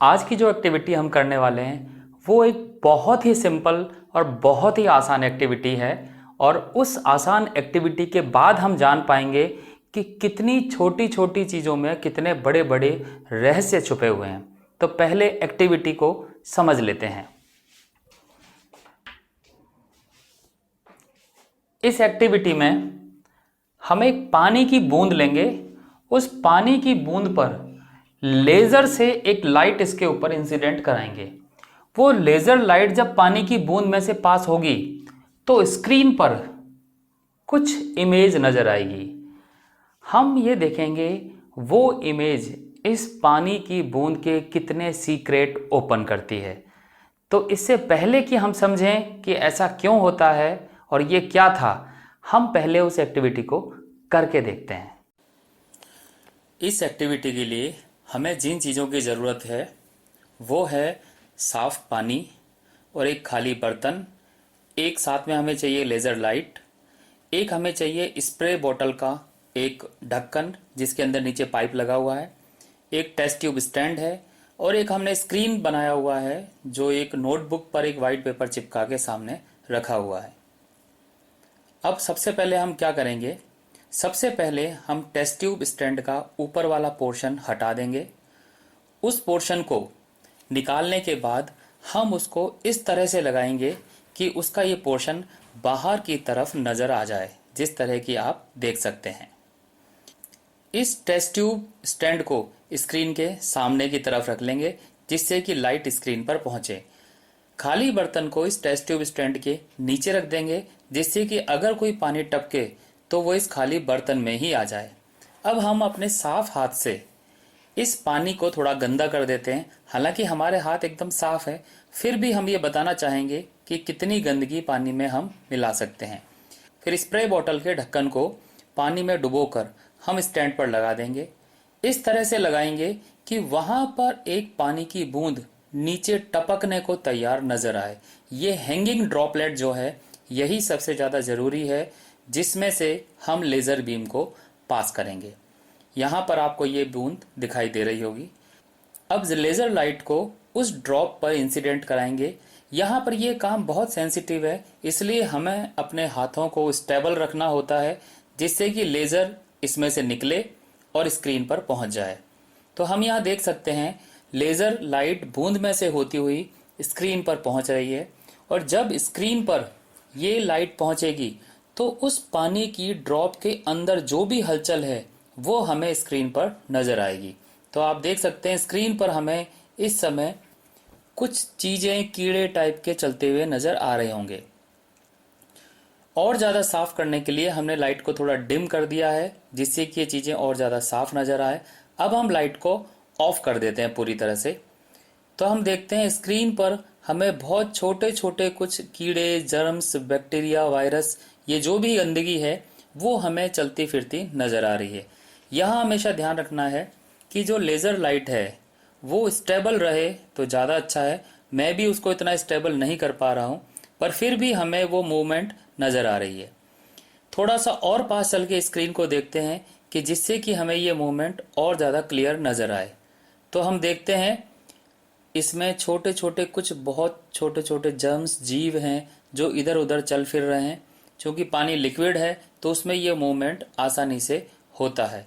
आज की जो एक्टिविटी हम करने वाले हैं वो एक बहुत ही सिंपल और बहुत ही आसान एक्टिविटी है। और उस आसान एक्टिविटी के बाद हम जान पाएंगे कि कितनी छोटी छोटी चीज़ों में कितने बड़े बड़े रहस्य छुपे हुए हैं। तो पहले एक्टिविटी को समझ लेते हैं। इस एक्टिविटी में हम एक पानी की बूंद लेंगे। उस पानी की बूंद पर लेज़र से एक लाइट इसके ऊपर इंसिडेंट कराएंगे। वो लेज़र लाइट जब पानी की बूंद में से पास होगी तो स्क्रीन पर कुछ इमेज नज़र आएगी। हम ये देखेंगे वो इमेज इस पानी की बूंद के कितने सीक्रेट ओपन करती है। तो इससे पहले कि हम समझें कि ऐसा क्यों होता है और ये क्या था, हम पहले उस एक्टिविटी को करके देखते हैं। इस एक्टिविटी के लिए हमें जिन चीज़ों की ज़रूरत है वो है साफ़ पानी और एक खाली बर्तन। एक साथ में हमें चाहिए लेज़र लाइट। एक हमें चाहिए स्प्रे बोतल का एक ढक्कन जिसके अंदर नीचे पाइप लगा हुआ है। एक टेस्ट ट्यूब स्टैंड है और एक हमने स्क्रीन बनाया हुआ है जो एक नोटबुक पर एक वाइट पेपर चिपका के सामने रखा हुआ है। अब सबसे पहले हम क्या करेंगे, सबसे पहले हम टेस्ट ट्यूब स्टैंड का ऊपर वाला पोर्शन हटा देंगे। उस पोर्शन को निकालने के बाद हम उसको इस तरह से लगाएंगे कि उसका ये पोर्शन बाहर की तरफ नज़र आ जाए, जिस तरह की आप देख सकते हैं। इस टेस्ट ट्यूब स्टैंड को स्क्रीन के सामने की तरफ रख लेंगे जिससे कि लाइट स्क्रीन पर पहुंचे। खाली बर्तन को इस टेस्ट ट्यूब स्टैंड के नीचे रख देंगे जिससे कि अगर कोई पानी टपके तो वो इस खाली बर्तन में ही आ जाए। अब हम अपने साफ हाथ से इस पानी को थोड़ा गंदा कर देते हैं। हालांकि हमारे हाथ एकदम साफ है, फिर भी हम ये बताना चाहेंगे कि कितनी गंदगी पानी में हम मिला सकते हैं। फिर स्प्रे बोतल के ढक्कन को पानी में डुबोकर हम स्टैंड पर लगा देंगे। इस तरह से लगाएंगे कि वहां पर एक पानी की बूंद नीचे टपकने को तैयार नजर आए। ये हैंगिंग ड्रॉपलेट जो है यही सबसे ज़्यादा ज़रूरी है जिसमें से हम लेज़र बीम को पास करेंगे। यहाँ पर आपको ये बूंद दिखाई दे रही होगी। अब लेज़र लाइट को उस ड्रॉप पर इंसिडेंट कराएंगे। यहाँ पर ये काम बहुत सेंसिटिव है, इसलिए हमें अपने हाथों को स्टेबल रखना होता है जिससे कि लेज़र इसमें से निकले और स्क्रीन पर पहुँच जाए। तो हम यहाँ देख सकते हैं लेज़र लाइट बूंद में से होती हुई स्क्रीन पर पहुँच रही है और जब स्क्रीन पर ये लाइट पहुँचेगी तो उस पानी की ड्रॉप के अंदर जो भी हलचल है वो हमें स्क्रीन पर नज़र आएगी। तो आप देख सकते हैं स्क्रीन पर हमें इस समय कुछ चीज़ें कीड़े टाइप के चलते हुए नज़र आ रहे होंगे। और ज़्यादा साफ़ करने के लिए हमने लाइट को थोड़ा डिम कर दिया है जिससे कि ये चीज़ें और ज़्यादा साफ़ नज़र आए। अब हम लाइट को ऑफ कर देते हैं पूरी तरह से। तो हम देखते हैं स्क्रीन पर हमें बहुत छोटे छोटे कुछ कीड़े, जर्म्स, बैक्टीरिया, वायरस, ये जो भी गंदगी है वो हमें चलती फिरती नज़र आ रही है। यहाँ हमेशा ध्यान रखना है कि जो लेज़र लाइट है वो स्टेबल रहे तो ज़्यादा अच्छा है। मैं भी उसको इतना स्टेबल नहीं कर पा रहा हूँ, पर फिर भी हमें वो मूवमेंट नज़र आ रही है। थोड़ा सा और पास चल के स्क्रीन को देखते हैं कि जिससे कि हमें ये मूवमेंट और ज़्यादा क्लियर नज़र आए। तो हम देखते हैं इसमें छोटे छोटे कुछ बहुत छोटे छोटे जर्म्स, जीव हैं जो इधर उधर चल फिर रहे हैं। क्योंकि पानी लिक्विड है तो उसमें ये मूवमेंट आसानी से होता है।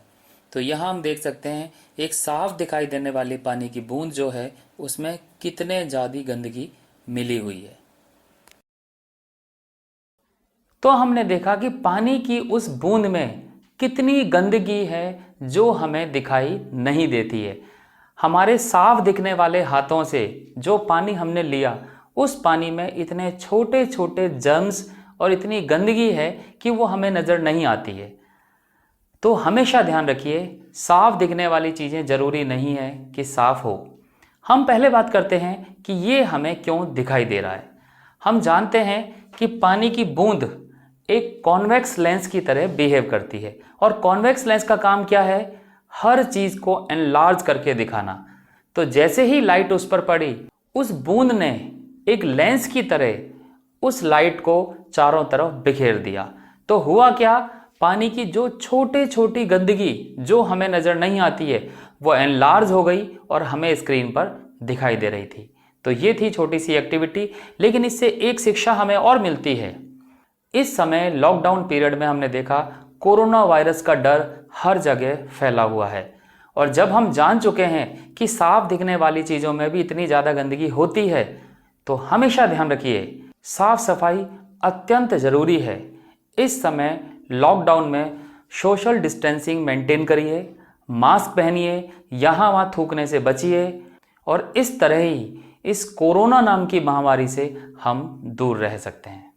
तो यहाँ हम देख सकते हैं एक साफ दिखाई देने वाली पानी की बूंद जो है उसमें कितने ज़्यादा गंदगी मिली हुई है। तो हमने देखा कि पानी की उस बूंद में कितनी गंदगी है जो हमें दिखाई नहीं देती है। हमारे साफ दिखने वाले हाथों से जो पानी हमने लिया उस पानी में इतने छोटे छोटे जर्म्स और इतनी गंदगी है कि वो हमें नज़र नहीं आती है। तो हमेशा ध्यान रखिए साफ दिखने वाली चीज़ें ज़रूरी नहीं है कि साफ हो। हम पहले बात करते हैं कि ये हमें क्यों दिखाई दे रहा है। हम जानते हैं कि पानी की बूंद एक कॉन्वेक्स लेंस की तरह बिहेव करती है और कॉन्वेक्स लेंस का काम क्या है, हर चीज़ को एनलार्ज करके दिखाना। तो जैसे ही लाइट उस पर पड़ी उस बूंद ने एक लेंस की तरह उस लाइट को चारों तरफ बिखेर दिया। तो हुआ क्या, पानी की जो छोटी छोटी गंदगी जो हमें नज़र नहीं आती है वो एनलार्ज हो गई और हमें स्क्रीन पर दिखाई दे रही थी। तो ये थी छोटी सी एक्टिविटी, लेकिन इससे एक शिक्षा हमें और मिलती है। इस समय लॉकडाउन पीरियड में हमने देखा कोरोना वायरस का डर हर जगह फैला हुआ है, और जब हम जान चुके हैं कि साफ दिखने वाली चीज़ों में भी इतनी ज़्यादा गंदगी होती है, तो हमेशा ध्यान रखिए साफ सफाई अत्यंत ज़रूरी है। इस समय लॉकडाउन में सोशल डिस्टेंसिंग मेंटेन करिए, मास्क पहनिए, यहाँ वहाँ थूकने से बचिए, और इस तरह ही इस कोरोना नाम की महामारी से हम दूर रह सकते हैं।